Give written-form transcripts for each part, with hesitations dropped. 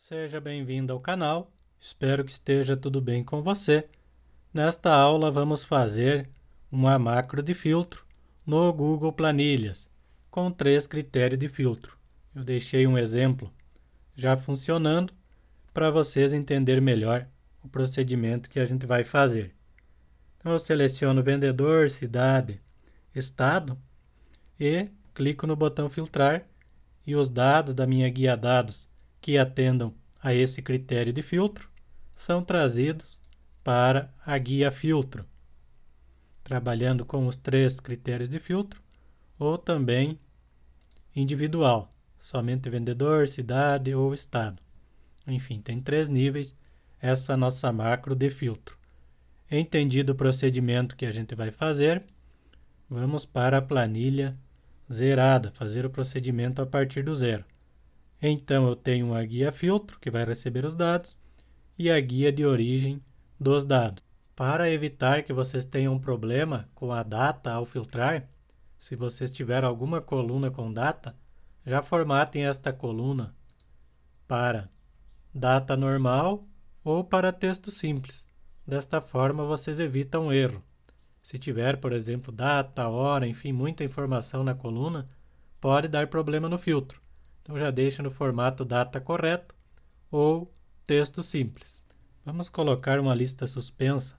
Seja bem-vindo ao canal, espero que esteja tudo bem com você. Nesta aula vamos fazer uma macro de filtro no Google Planilhas, com 3 critérios de filtro. Eu deixei um exemplo já funcionando para vocês entenderem melhor o procedimento que a gente vai fazer. Então eu seleciono vendedor, cidade, estado e clico no botão filtrar e os dados da minha guia dados que atendam a esse critério de filtro são trazidos para a guia filtro, trabalhando com os 3 critérios de filtro ou também individual, somente vendedor, cidade ou estado. Enfim, tem 3 níveis essa nossa macro de filtro. Entendido o procedimento que a gente vai fazer, vamos para a planilha zerada, fazer o procedimento a partir do zero. Então eu tenho a guia filtro, que vai receber os dados, e a guia de origem dos dados. Para evitar que vocês tenham problema com a data ao filtrar, se vocês tiverem alguma coluna com data, já formatem esta coluna para data normal ou para texto simples. Desta forma vocês evitam erro. Se tiver, por exemplo, data, hora, enfim, muita informação na coluna, pode dar problema no filtro. Então já deixa no formato data correto ou texto simples. Vamos colocar uma lista suspensa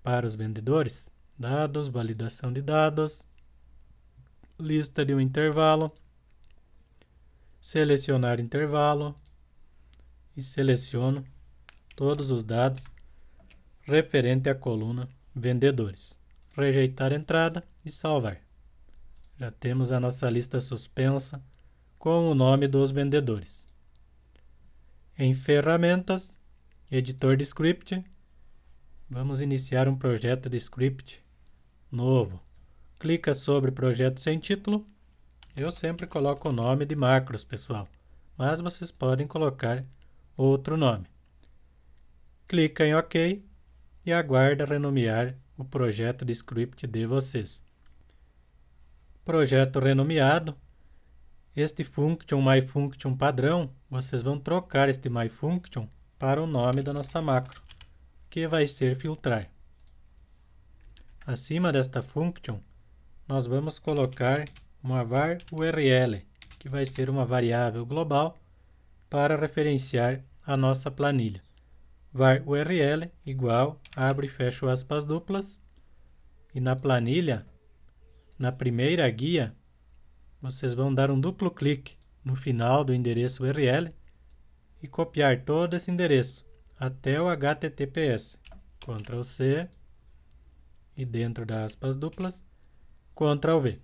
para os vendedores. Dados, validação de dados, lista de um intervalo, selecionar intervalo e seleciono todos os dados referente à coluna vendedores. Rejeitar entrada e salvar. Já temos a nossa lista suspensa com o nome dos vendedores. Em ferramentas, editor de script, vamos iniciar um projeto de script novo. Clica sobre projeto sem título. Eu sempre coloco o nome de macros, pessoal, mas vocês podem colocar outro nome. Clica em OK e aguarda renomear o projeto de script de vocês. Projeto renomeado. Este function, myfunction padrão, vocês vão trocar este myfunction para o nome da nossa macro, que vai ser filtrar. Acima desta function, nós vamos colocar uma var URL, que vai ser uma variável global para referenciar a nossa planilha. Var URL igual, abre e fecha aspas duplas, e na planilha, na primeira guia, vocês vão dar um duplo clique no final do endereço URL e copiar todo esse endereço até o HTTPS. Ctrl C e dentro das aspas duplas, Ctrl V.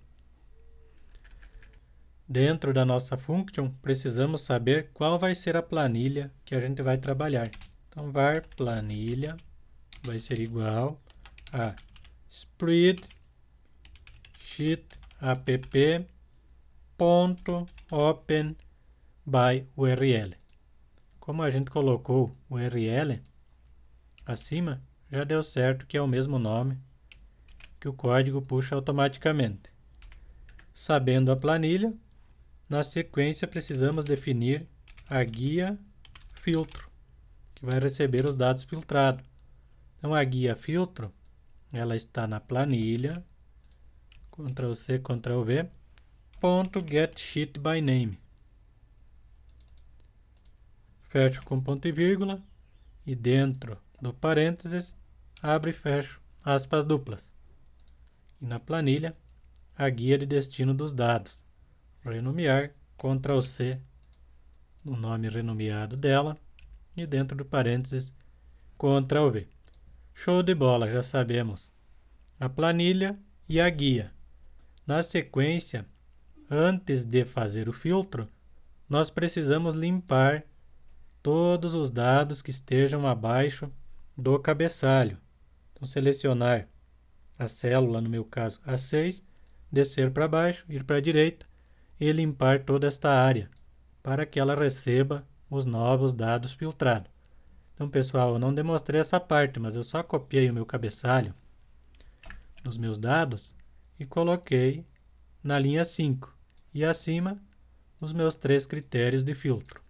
Dentro da nossa function, precisamos saber qual vai ser a planilha que a gente vai trabalhar. Então, var planilha vai ser igual a spreadsheet app.open by URL. Como a gente colocou o URL acima, já deu certo que é o mesmo nome que o código puxa automaticamente. Sabendo a planilha, na sequência precisamos definir a guia filtro, que vai receber os dados filtrados. Então a guia filtro, ela está na planilha, Ctrl C, Ctrl V, .getSheetByName. Fecho com ponto e vírgula e dentro do parênteses abre e fecho aspas duplas. E na planilha, a guia de destino dos dados. Renomear, Ctrl C, o nome renomeado dela e dentro do parênteses Ctrl V. Show de bola, já sabemos a planilha e a guia. Na sequência, antes de fazer o filtro, nós precisamos limpar todos os dados que estejam abaixo do cabeçalho. Então, selecionar a célula, no meu caso A6, descer para baixo, ir para a direita e limpar toda esta área, para que ela receba os novos dados filtrados. Então, pessoal, eu não demonstrei essa parte, mas eu só copiei o meu cabeçalho dos meus dados e coloquei na linha 5 e acima os meus 3 critérios de filtro.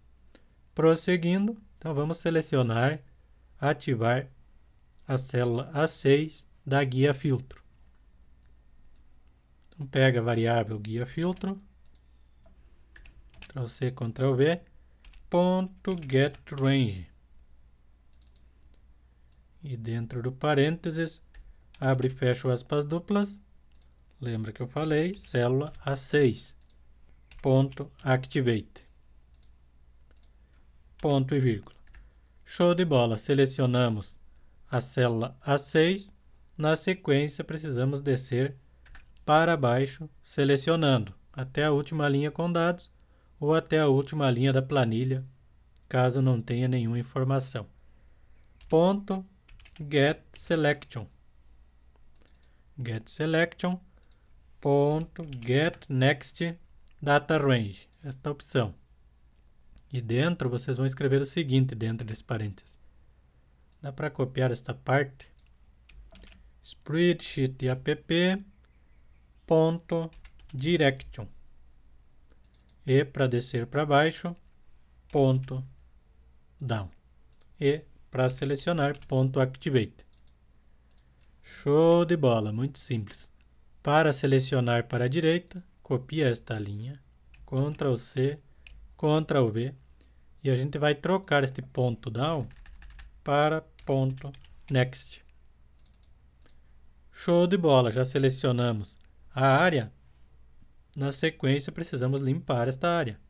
Prosseguindo, então vamos selecionar, ativar a célula A6 da guia filtro. Então pega a variável guia filtro, Ctrl+C, Ctrl+V, ponto getRange. E dentro do parênteses, abre e fecha aspas duplas. Lembra que eu falei? Célula A6. Ponto Activate. Ponto e vírgula. Show de bola. Selecionamos a célula A6. Na sequência, precisamos descer para baixo, selecionando até a última linha com dados ou até a última linha da planilha, caso não tenha nenhuma informação. Ponto Get Selection. Get Selection. Ponto Get Next Data Range. Esta opção. E dentro vocês vão escrever o seguinte dentro desse parênteses. Dá para copiar esta parte. Spreadsheet app ponto direction. E para descer para baixo, ponto down. E para selecionar, ponto activate. Show de bola, muito simples. Para selecionar para a direita, copia esta linha, Ctrl+C, Ctrl+V, e a gente vai trocar este ponto down para ponto next. Show de bola, já selecionamos a área. Na sequência, precisamos limpar esta área.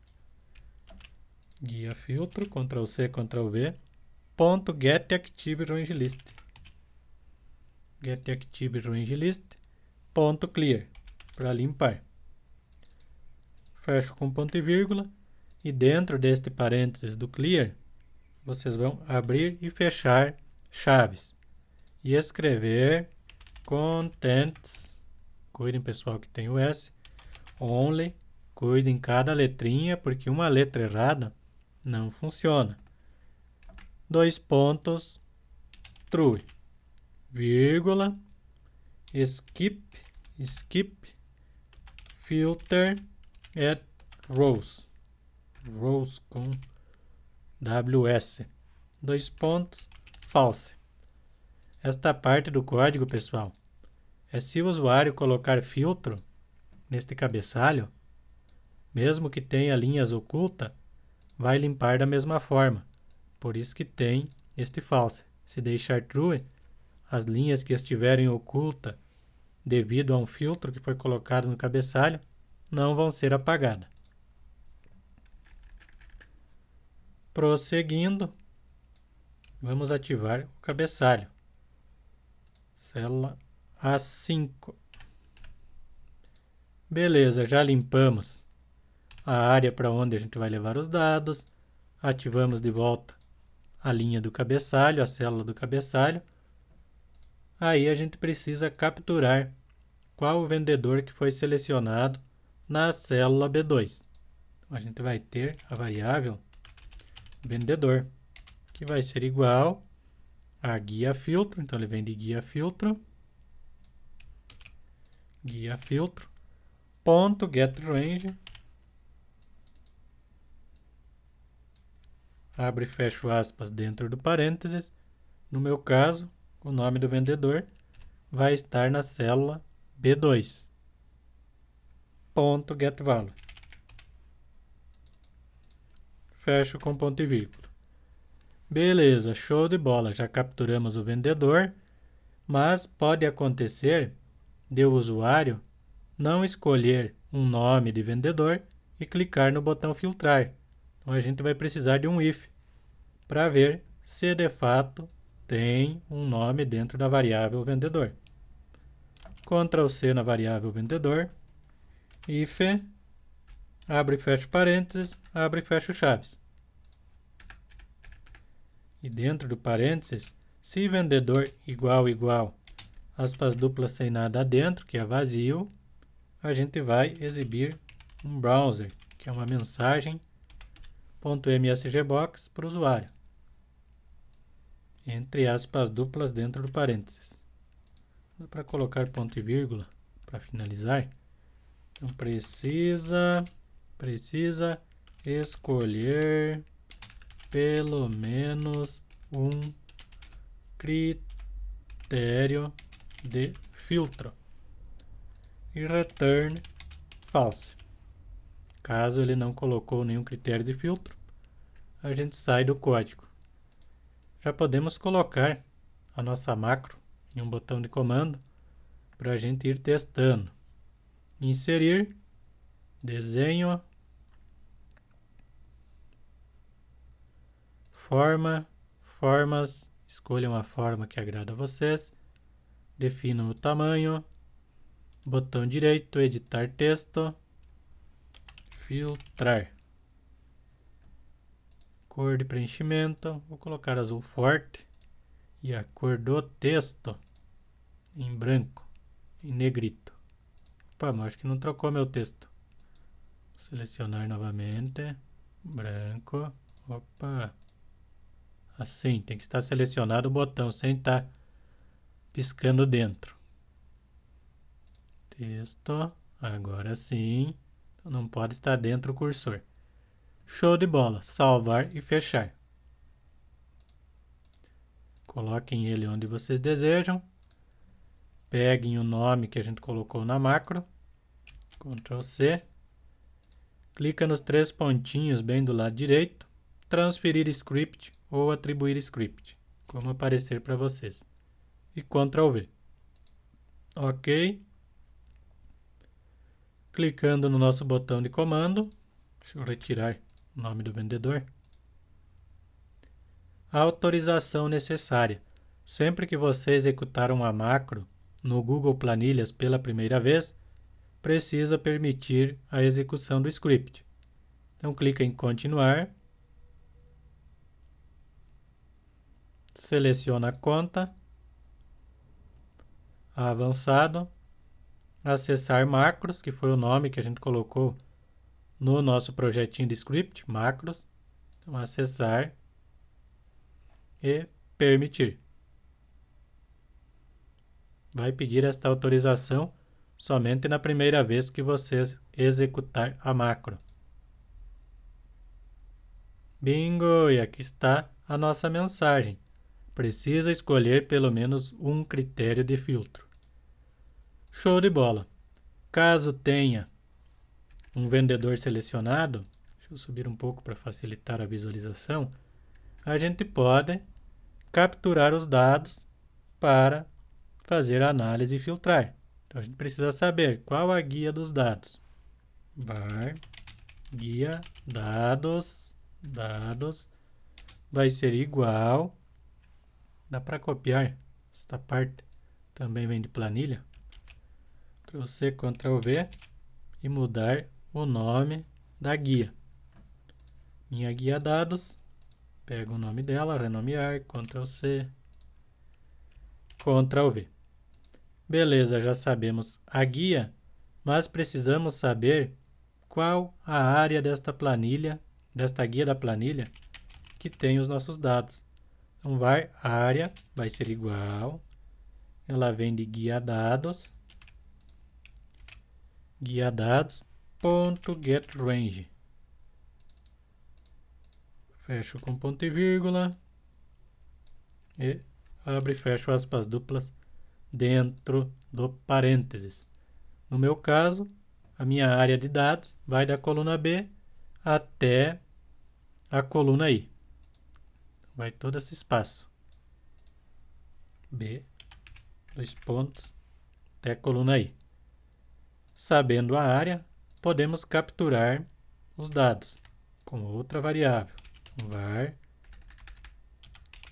Guia filtro, Ctrl+C, Ctrl+V, ponto Get Active Range List. Get Active Range List, ponto Clear, para limpar. Fecho com ponto e vírgula, e dentro deste parênteses do Clear, vocês vão abrir e fechar chaves. E escrever Contents, cuidem pessoal que tem o S, Only, cuidem cada letrinha, porque uma letra errada não funciona. 2 pontos, True, vírgula, skip filter at rows. Rows com WS. 2 pontos, false. Esta parte do código, pessoal, é se o usuário colocar filtro neste cabeçalho, mesmo que tenha linhas ocultas, vai limpar da mesma forma. Por isso que tem este false. Se deixar true, as linhas que estiverem ocultas devido a um filtro que foi colocado no cabeçalho não vão ser apagadas. Prosseguindo, vamos ativar o cabeçalho. Célula A5. Beleza, já limpamos a área para onde a gente vai levar os dados. Ativamos de volta a linha do cabeçalho, a célula do cabeçalho. Aí a gente precisa capturar qual o vendedor que foi selecionado na célula B2. Então, a gente vai ter a variável vendedor, que vai ser igual a guia filtro. Então, ele vem de guia filtro, ponto getRange, abre e fecha aspas dentro do parênteses. No meu caso, o nome do vendedor vai estar na célula B2. Ponto getValue. Fecho com ponto e vírgula. Beleza, show de bola. Já capturamos o vendedor, mas pode acontecer de o usuário não escolher um nome de vendedor e clicar no botão filtrar. Então, a gente vai precisar de um if para ver se de fato tem um nome dentro da variável vendedor. Ctrl+C na variável vendedor, if, abre e fecha parênteses, abre e fecha chaves. E dentro do parênteses, se vendedor igual, aspas duplas sem nada dentro, que é vazio, a gente vai exibir um browser, que é uma mensagem .msgbox para o usuário. Entre aspas duplas dentro do parênteses. Dá para colocar ponto e vírgula para finalizar. Então, precisa escolher pelo menos um critério de filtro e return false. Caso ele não colocou nenhum critério de filtro, a gente sai do código. Já podemos colocar a nossa macro em um botão de comando para a gente ir testando. Inserir, desenho, formas, escolham a forma que agrada a vocês, definam o tamanho, botão direito, editar texto, filtrar, cor de preenchimento, vou colocar azul forte e a cor do texto em branco, em negrito. Opa, mas acho que não trocou meu texto. Selecionar novamente, branco, opa, assim, tem que estar selecionado o botão sem estar piscando dentro. Texto, agora sim, não pode estar dentro o cursor. Show de bola, salvar e fechar. Coloquem ele onde vocês desejam. Peguem o nome que a gente colocou na macro, Ctrl C. Clica nos 3 pontinhos bem do lado direito, transferir script ou atribuir script, como aparecer para vocês. E Ctrl V. Ok. Clicando no nosso botão de comando, deixa eu retirar o nome do vendedor. A autorização necessária. Sempre que você executar uma macro no Google Planilhas pela primeira vez, precisa permitir a execução do script. Então, clica em continuar, seleciona a conta, avançado, acessar macros, que foi o nome que a gente colocou no nosso projetinho de script, macros. Então, acessar e permitir. Vai pedir esta autorização somente na primeira vez que você executar a macro. Bingo! E aqui está a nossa mensagem. Precisa escolher pelo menos um critério de filtro. Show de bola! Caso tenha um vendedor selecionado, deixa eu subir um pouco para facilitar a visualização, a gente pode capturar os dados para fazer a análise e filtrar. Então, a gente precisa saber qual a guia dos dados. Var guia dados vai ser igual. Dá para copiar esta parte, também vem de planilha. Ctrl C, Ctrl V e mudar o nome da guia. Minha guia dados, pego o nome dela, renomear, Ctrl C, Ctrl V. Beleza, já sabemos a guia, mas precisamos saber qual a área desta planilha, desta guia da planilha, que tem os nossos dados. Então, var área vai ser igual, ela vem de guia dados, ponto get range. Fecho com ponto e vírgula e abre e fecho aspas duplas dentro do parênteses. No meu caso, a minha área de dados vai da coluna B até a coluna I. Vai todo esse espaço. B, 2 pontos, até a coluna I. Sabendo a área, podemos capturar os dados com outra variável.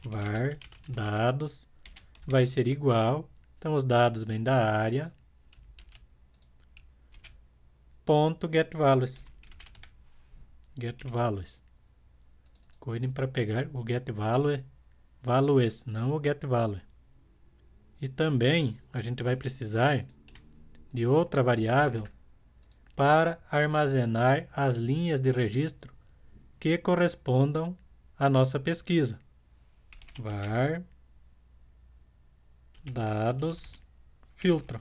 Var dados vai ser igual. Então, os dados vêm da área. Ponto get values. Cuidem para pegar o get values, não o get value. E também a gente vai precisar de outra variável para armazenar as linhas de registro que correspondam à nossa pesquisa. Var dados filtro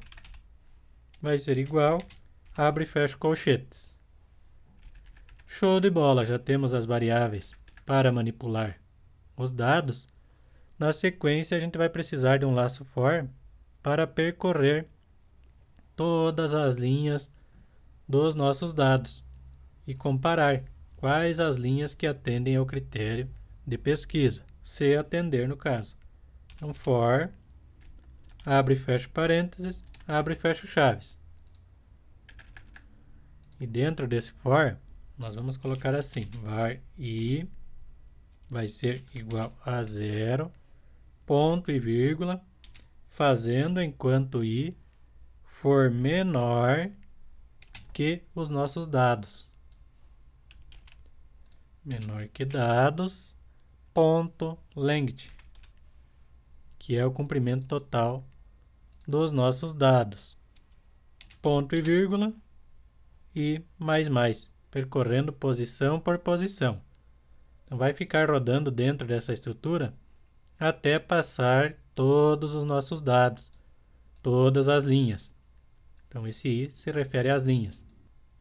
vai ser igual, abre e fecha colchetes. Show de bola, já temos as variáveis para manipular os dados, na sequência a gente vai precisar de um laço for para percorrer todas as linhas dos nossos dados e comparar quais as linhas que atendem ao critério de pesquisa, se atender no caso. Então, for, abre e fecha parênteses, abre e fecha chaves. E dentro desse for, nós vamos colocar assim, var i vai ser igual a 0, ponto e vírgula, fazendo enquanto i for menor que os nossos dados. Menor que dados, ponto length, que é o comprimento total dos nossos dados. Ponto e vírgula e mais, percorrendo posição por posição. Então, vai ficar rodando dentro dessa estrutura até passar todos os nossos dados, todas as linhas. Então, esse i se refere às linhas.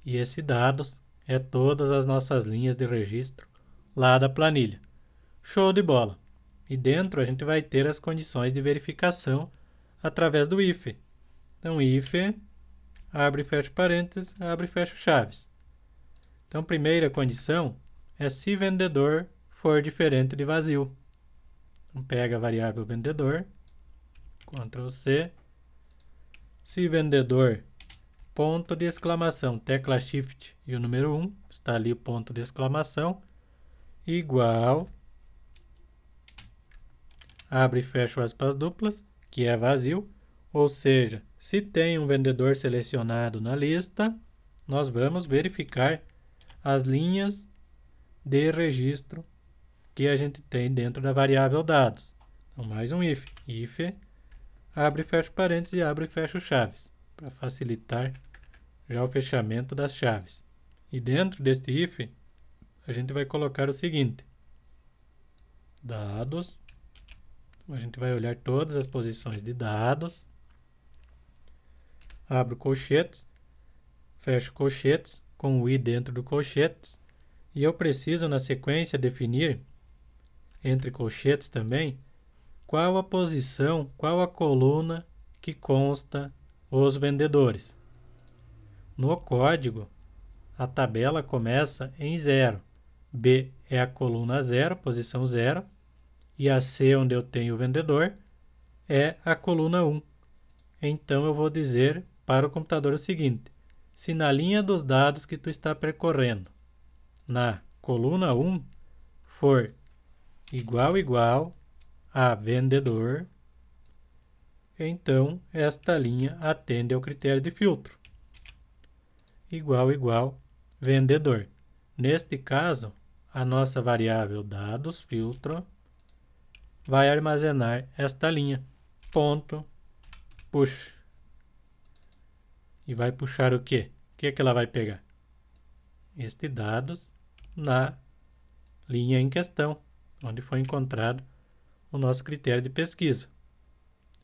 E esse dados é todas as nossas linhas de registro lá da planilha. Show de bola! E dentro a gente vai ter as condições de verificação através do if. Então, if, abre e fecha parênteses, abre e fecha chaves. Então, primeira condição é se vendedor for diferente de vazio. Então, pega a variável vendedor, Ctrl C, se vendedor, ponto de exclamação, tecla Shift e o número 1, está ali o ponto de exclamação, igual, abre e fecha aspas duplas, que é vazio, ou seja, se tem um vendedor selecionado na lista, nós vamos verificar as linhas de registro que a gente tem dentro da variável dados. Então, mais um if. If, abre e fecha parênteses e abre e fecha chaves, para facilitar já o fechamento das chaves. E dentro deste if, a gente vai colocar o seguinte. Dados. A gente vai olhar todas as posições de dados. Abro colchetes. Fecho colchetes com o i dentro do colchetes. E eu preciso, na sequência, definir, entre colchetes também, qual a posição, qual a coluna que consta os vendedores. No código, a tabela começa em 0. B é a coluna 0, posição 0. E a C, onde eu tenho o vendedor, é a coluna 1. Então, eu vou dizer para o computador o seguinte. Se na linha dos dados que tu está percorrendo, na coluna 1, for igual a vendedor, então esta linha atende ao critério de filtro. Igual vendedor. Neste caso, a nossa variável dados filtro vai armazenar esta linha, ponto, push. E vai puxar o quê? O que ela vai pegar? Este dados na linha em questão, onde foi encontrado o nosso critério de pesquisa.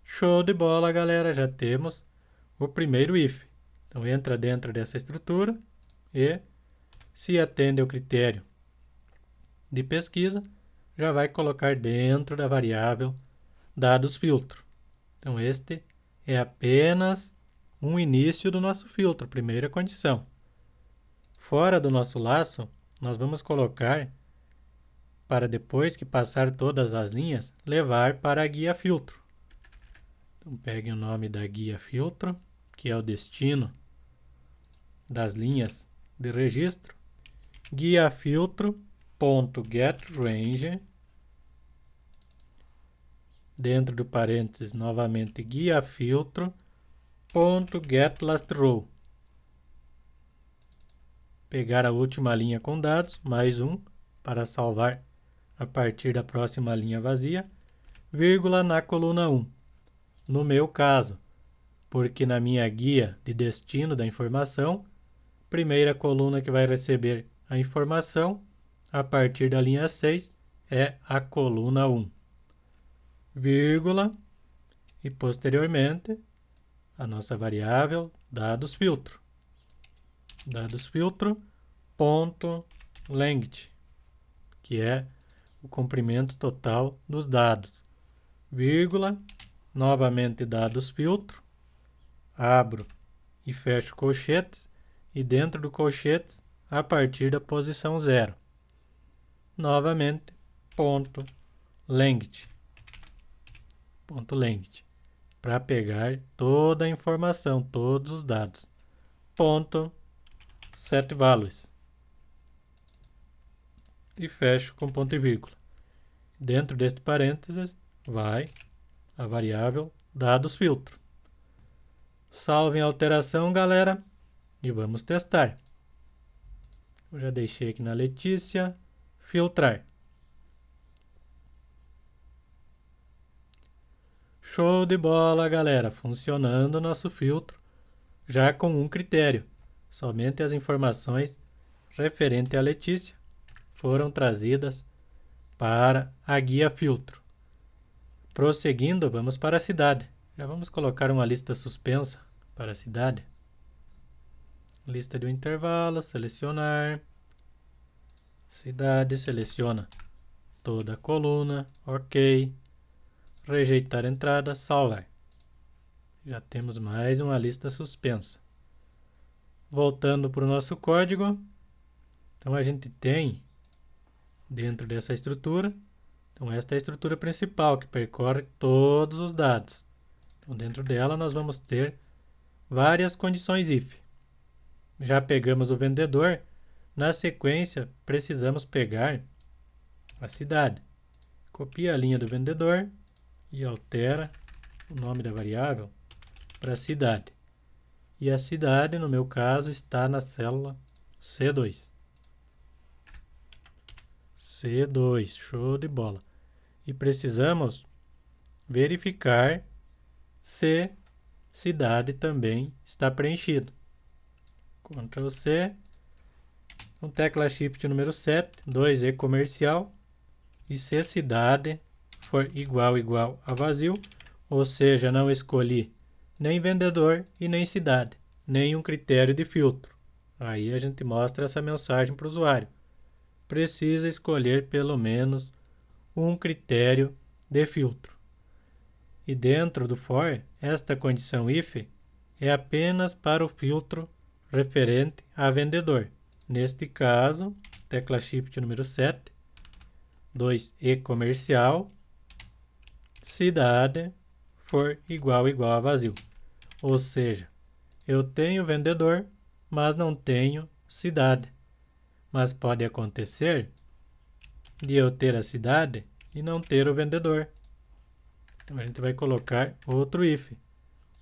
Show de bola, galera! Já temos o primeiro if. Então, entra dentro dessa estrutura e, se atende ao critério de pesquisa, já vai colocar dentro da variável dados filtro. Então, este é apenas um início do nosso filtro, primeira condição. Fora do nosso laço, nós vamos colocar, para depois que passar todas as linhas, levar para a guia filtro. Então, pegue o nome da guia filtro, que é o destino das linhas de registro. Guia filtro.getRange, dentro do parênteses, novamente, guia filtro.getLastRow. Pegar a última linha com dados, mais um, para salvar a partir da próxima linha vazia, vírgula na coluna 1. No meu caso, porque na minha guia de destino da informação, primeira coluna que vai receber a informação, a partir da linha 6, é a coluna 1. Vírgula, e posteriormente, a nossa variável dados filtro. Dados filtro, ponto length, que é o comprimento total dos dados, vírgula, novamente dados filtro, abro e fecho colchetes, e dentro do colchetes, a partir da posição 0. Novamente, ponto length, para pegar toda a informação, todos os dados. Ponto setValues. E fecho com ponto e vírgula. Dentro deste parênteses, vai a variável dados filtro. Salvem a alteração, galera, e vamos testar. Eu já deixei aqui na Letícia, filtrar. Show de bola, galera, funcionando o nosso filtro, já com um critério. Somente as informações referentes à Letícia foram trazidas para a guia filtro. Prosseguindo, vamos para a cidade. Já vamos colocar uma lista suspensa para a cidade. Lista de um intervalo, selecionar. Cidade, seleciona toda a coluna, ok. Rejeitar entrada, salvar. Já temos mais uma lista suspensa. Voltando para o nosso código. Então a gente tem, dentro dessa estrutura, então esta é a estrutura principal que percorre todos os dados. Então dentro dela nós vamos ter várias condições if. Já pegamos o vendedor, na sequência precisamos pegar a cidade. Copia a linha do vendedor e altera o nome da variável para cidade. E a cidade, no meu caso, está na célula C2. C2, show de bola. E precisamos verificar se cidade também está preenchido. Ctrl C, com tecla Shift número 7, 2E comercial, e se cidade for igual a vazio, ou seja, não escolhi nem vendedor e nem cidade, nem um critério de filtro. Aí a gente mostra essa mensagem para o usuário. Precisa escolher pelo menos um critério de filtro. E dentro do for, esta condição if é apenas para o filtro referente a vendedor. Neste caso, tecla Shift número 7, 2E comercial, cidade for igual a vazio. Ou seja, eu tenho vendedor, mas não tenho cidade. Mas pode acontecer de eu ter a cidade e não ter o vendedor. Então a gente vai colocar outro if,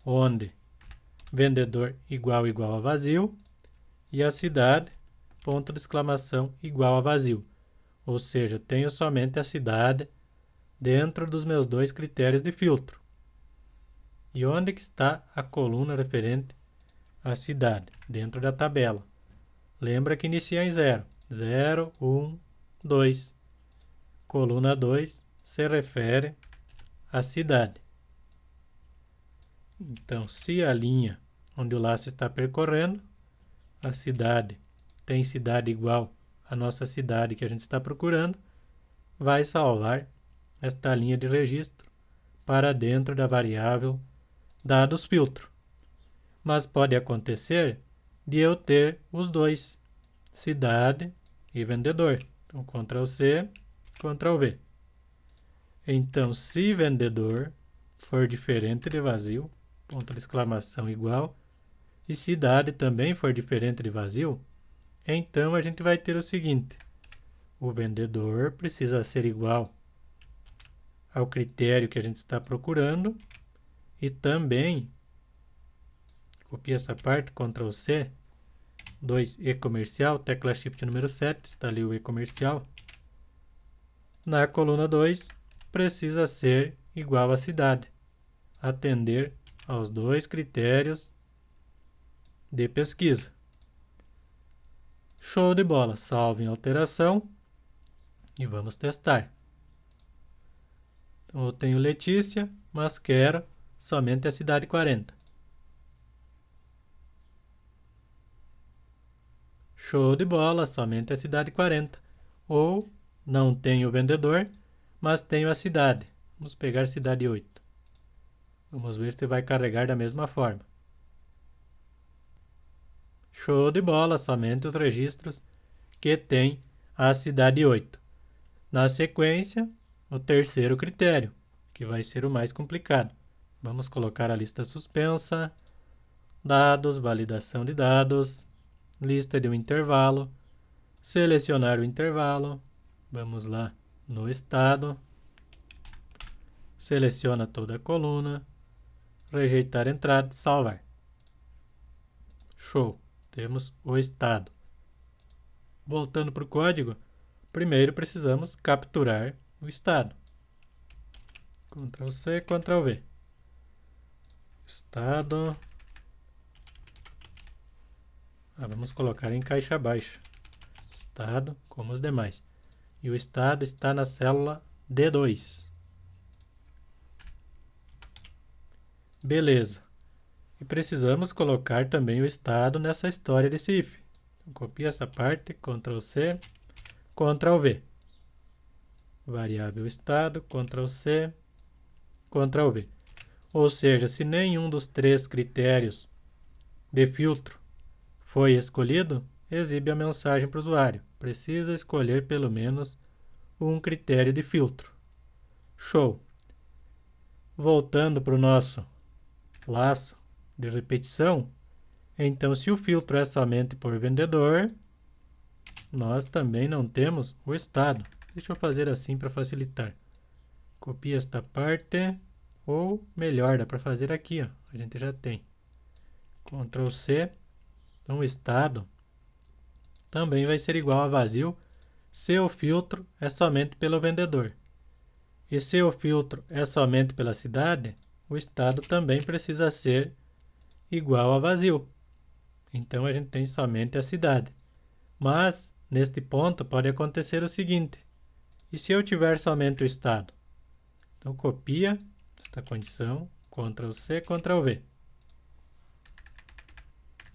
onde vendedor igual a vazio e a cidade, ponto de exclamação, igual a vazio. Ou seja, tenho somente a cidade dentro dos meus dois critérios de filtro. E onde que está a coluna referente à cidade? Dentro da tabela. Lembra que inicia em 0. 0, 1, 2. Coluna 2 se refere à cidade. Então, se a linha onde o laço está percorrendo, a cidade tem cidade igual à nossa cidade que a gente está procurando, vai salvar esta linha de registro para dentro da variável dados filtro. Mas pode acontecer de eu ter os dois, cidade e vendedor. Então, Ctrl C, Ctrl V. Então, se vendedor for diferente de vazio, ponto de exclamação igual, e cidade também for diferente de vazio, então a gente vai ter o seguinte: o vendedor precisa ser igual ao critério que a gente está procurando e também, copia essa parte, Ctrl C, 2E comercial, tecla Shift número 7, está ali o E comercial. Na coluna 2, precisa ser igual à cidade, atender aos dois critérios de pesquisa. Show de bola, salve em alteração e vamos testar. Então eu tenho Letícia, mas quero somente a cidade 40. Show de bola, somente a cidade 40. Ou não tenho o vendedor, mas tenho a cidade. Vamos pegar cidade 8. Vamos ver se vai carregar da mesma forma. Show de bola, somente os registros que tem a cidade 8. Na sequência, o terceiro critério, que vai ser o mais complicado. Vamos colocar a lista suspensa, dados, validação de dados, lista de um intervalo, selecionar o intervalo, vamos lá no estado, seleciona toda a coluna, rejeitar entrada e salvar. Show, temos o estado. Voltando para o código, primeiro precisamos capturar o estado. Ctrl C, Ctrl V. Estado. Vamos colocar em caixa baixa. Estado como os demais. E o estado está na célula D2. Beleza. E precisamos colocar também o estado nessa história desse if. Então, copia essa parte, Ctrl C, Ctrl V. Variável estado, Ctrl C, Ctrl V. Ou seja, se nenhum dos três critérios de filtro foi escolhido, exibe a mensagem para o usuário. Precisa escolher pelo menos um critério de filtro. Show! Voltando para o nosso laço de repetição, então se o filtro é somente por vendedor, nós também não temos o estado. Deixa eu fazer assim para facilitar. Copia esta parte, ou melhor, dá para fazer aqui, ó. A gente já tem. Ctrl C. Então o estado também vai ser igual a vazio se o filtro é somente pelo vendedor. E se o filtro é somente pela cidade, o estado também precisa ser igual a vazio. Então a gente tem somente a cidade. Mas, neste ponto, pode acontecer o seguinte. E se eu tiver somente o estado? Então copia esta condição, Ctrl C, Ctrl V.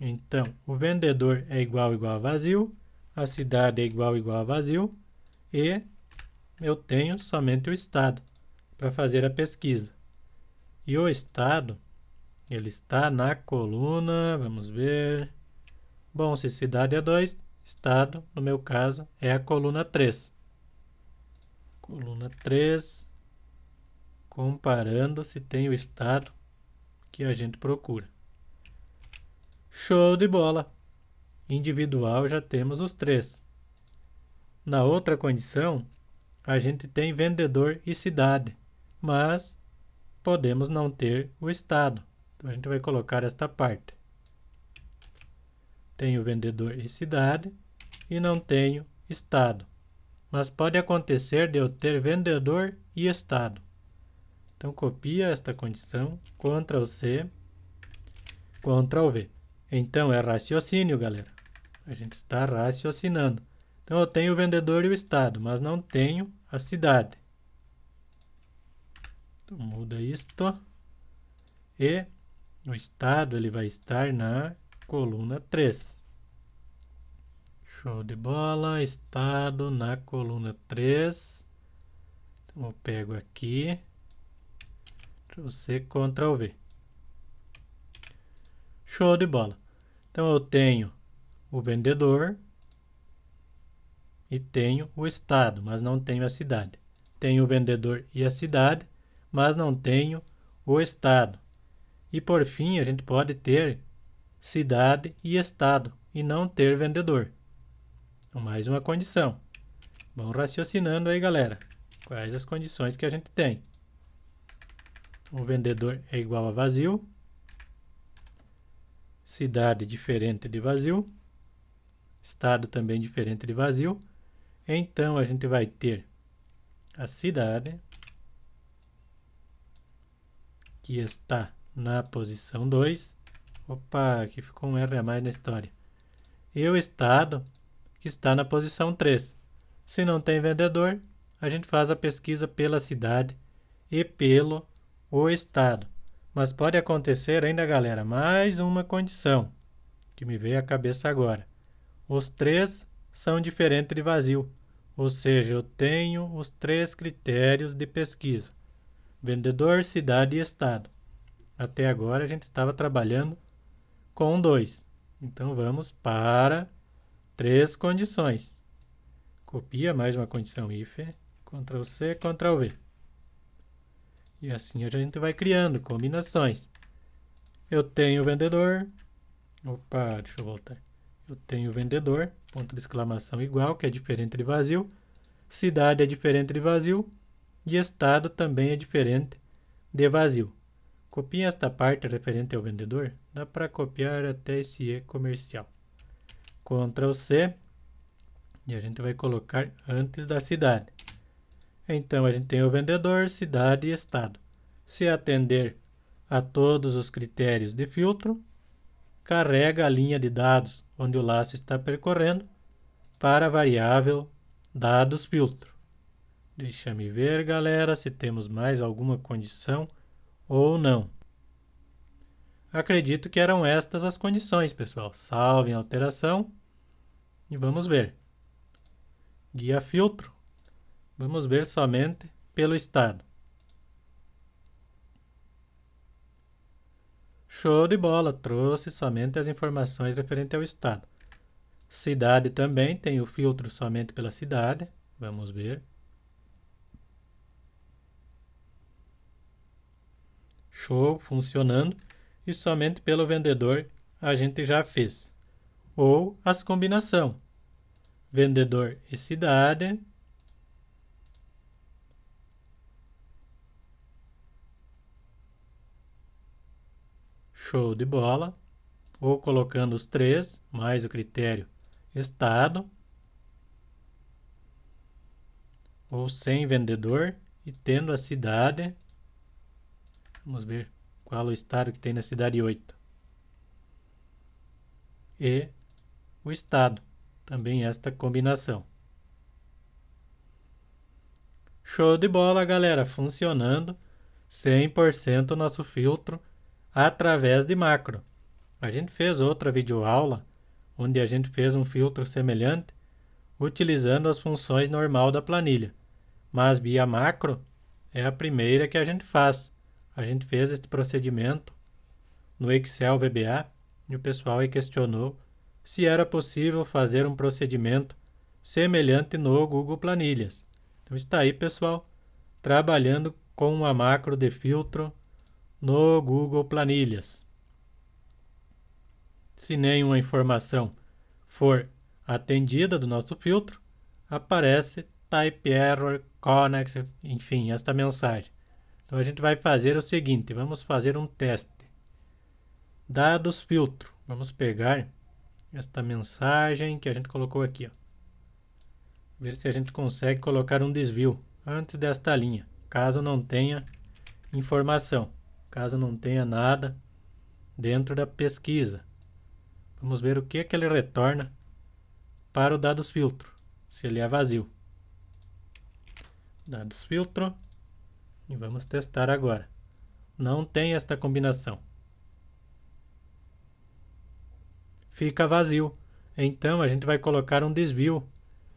Então, o vendedor é igual a vazio, a cidade é igual a vazio, e eu tenho somente o estado para fazer a pesquisa. E o estado, ele está na coluna, vamos ver. Bom, se cidade é 2, estado, no meu caso, é a coluna 3. Coluna 3, comparando se tem o estado que a gente procura. Show de bola! Individual já temos os três. Na outra condição, a gente tem vendedor e cidade, mas podemos não ter o estado. Então a gente vai colocar esta parte. Tenho vendedor e cidade e não tenho estado. Mas pode acontecer de eu ter vendedor e estado. Então copia esta condição, Ctrl C, Ctrl V. Então é raciocínio, galera. A gente está raciocinando. Então eu tenho o vendedor e o estado, mas não tenho a cidade. Então muda isto. E o estado ele vai estar na coluna 3. Show de bola. Estado na coluna 3. Então eu pego aqui. Ctrl C, Ctrl V. Show de bola. Então eu tenho o vendedor e tenho o estado, mas não tenho a cidade. Tenho o vendedor e a cidade, mas não tenho o estado. E por fim, a gente pode ter cidade e estado e não ter vendedor. Então, mais uma condição. Vamos raciocinando aí, galera. Quais as condições que a gente tem? O vendedor é igual a vazio. Cidade diferente de vazio. Estado também diferente de vazio. Então, a gente vai ter a cidade, que está na posição 2. Opa, aqui ficou um R a mais na história. E o estado, que está na posição 3. Se não tem vendedor, a gente faz a pesquisa pela cidade e pelo o estado. Mas pode acontecer ainda, galera, mais uma condição que me veio à cabeça agora. Os três são diferentes de vazio. Ou seja, eu tenho os 3 critérios de pesquisa: vendedor, cidade e estado. Até agora a gente estava trabalhando com 2. Então vamos para 3 condições. Copia mais uma condição if, Ctrl C, Ctrl V. E assim a gente vai criando combinações. Eu tenho o vendedor. Opa, deixa eu voltar. Eu tenho vendedor, ponto de exclamação igual, que é diferente de vazio. Cidade é diferente de vazio. E estado também é diferente de vazio. Copia esta parte referente ao vendedor. Dá para copiar até esse E comercial. Ctrl C. E a gente vai colocar antes da cidade. Então a gente tem o vendedor, cidade e estado. Se atender a todos os critérios de filtro, carrega a linha de dados onde o laço está percorrendo para a variável dados filtro. Deixa-me ver, galera, se temos mais alguma condição ou não. Acredito que eram estas as condições, pessoal. Salvem a alteração e vamos ver. Guia filtro. Vamos ver somente pelo estado. Show de bola, trouxe somente as informações referentes ao estado. Cidade também tem o filtro somente pela cidade. Vamos ver. Show, funcionando. E somente pelo vendedor a gente já fez. Ou as combinação. Vendedor e cidade. Show de bola. Ou colocando os 3, mais o critério estado. Ou sem vendedor e tendo a cidade. Vamos ver qual o estado que tem na cidade 8. E o estado. Também esta combinação. Show de bola, galera. Funcionando 100% o nosso filtro através de macro. A gente fez outra videoaula onde a gente fez um filtro semelhante utilizando as funções normal da planilha. Mas via macro é a primeira que a gente faz. A gente fez este procedimento no Excel VBA e o pessoal aí questionou se era possível fazer um procedimento semelhante no Google Planilhas. Então está aí, pessoal, trabalhando com uma macro de filtro no Google Planilhas. Se nenhuma informação for atendida do nosso filtro, aparece Type Error, Connect, enfim, esta mensagem. Então a gente vai fazer o seguinte, vamos fazer um teste. Dados filtro. Vamos pegar esta mensagem que a gente colocou aqui. Ver se a gente consegue colocar um desvio antes desta linha, caso não tenha informação, caso não tenha nada dentro da pesquisa. Vamos ver o que ele retorna para o dados filtro, se ele é vazio. Dados filtro. E vamos testar agora. Não tem esta combinação. Fica vazio. Então a gente vai colocar um desvio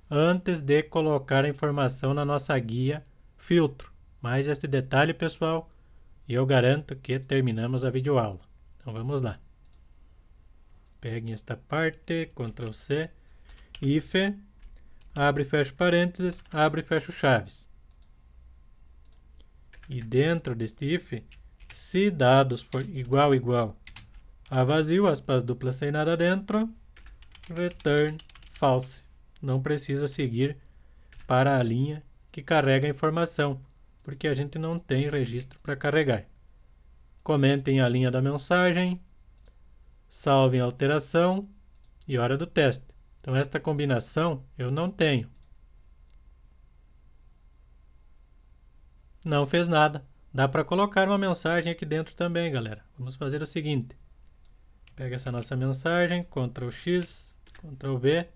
antes de colocar a informação na nossa guia filtro. Mais este detalhe, pessoal, e eu garanto que terminamos a videoaula. Então vamos lá. Peguem esta parte, Ctrl C, if, abre e fecha parênteses, abre e fecha chaves. E dentro deste if, se dados for igual a vazio, aspas duplas sem nada dentro, return false. Não precisa seguir para a linha que carrega a informação, porque a gente não tem registro para carregar. Comentem a linha da mensagem, salvem a alteração e hora do teste. Então esta combinação eu não tenho. Não fez nada. Dá para colocar uma mensagem aqui dentro também, galera. Vamos fazer o seguinte. Pega essa nossa mensagem, Ctrl X, Ctrl V.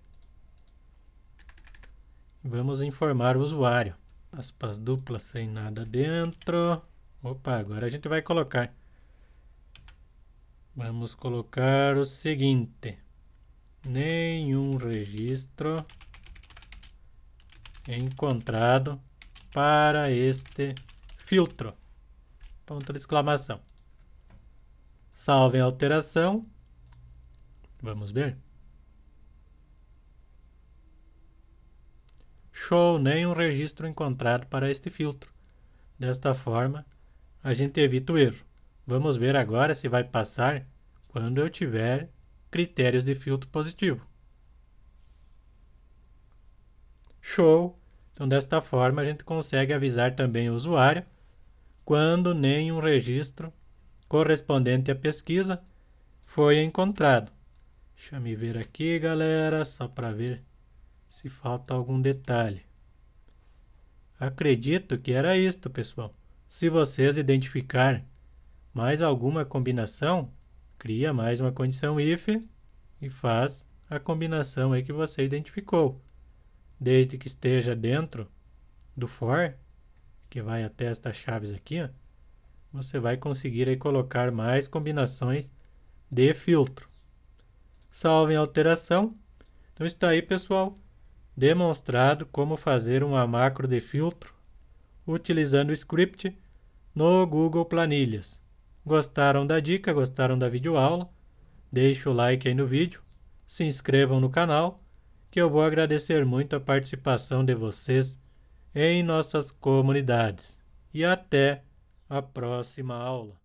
Vamos informar o usuário. Aspas duplas sem nada dentro. Opa, agora a gente vai colocar. Vamos colocar o seguinte. Nenhum registro encontrado para este filtro. Ponto de exclamação. Salve a alteração. Vamos ver. Show, nenhum registro encontrado para este filtro. Desta forma, a gente evita o erro. Vamos ver agora se vai passar quando eu tiver critérios de filtro positivo. Show! Então, desta forma, a gente consegue avisar também o usuário quando nenhum registro correspondente à pesquisa foi encontrado. Deixa eu ver aqui, galera, só para ver se falta algum detalhe. Acredito que era isto, pessoal. Se vocês identificar mais alguma combinação, cria mais uma condição if e faz a combinação aí que você identificou. Desde que esteja dentro do for, que vai até estas chaves aqui, ó, você vai conseguir aí colocar mais combinações de filtro. Salve a alteração. Então está aí, pessoal, demonstrado como fazer uma macro de filtro utilizando o script no Google Planilhas. Gostaram da dica? Gostaram da videoaula? Deixe o like aí no vídeo, se inscrevam no canal, que eu vou agradecer muito a participação de vocês em nossas comunidades. E até a próxima aula.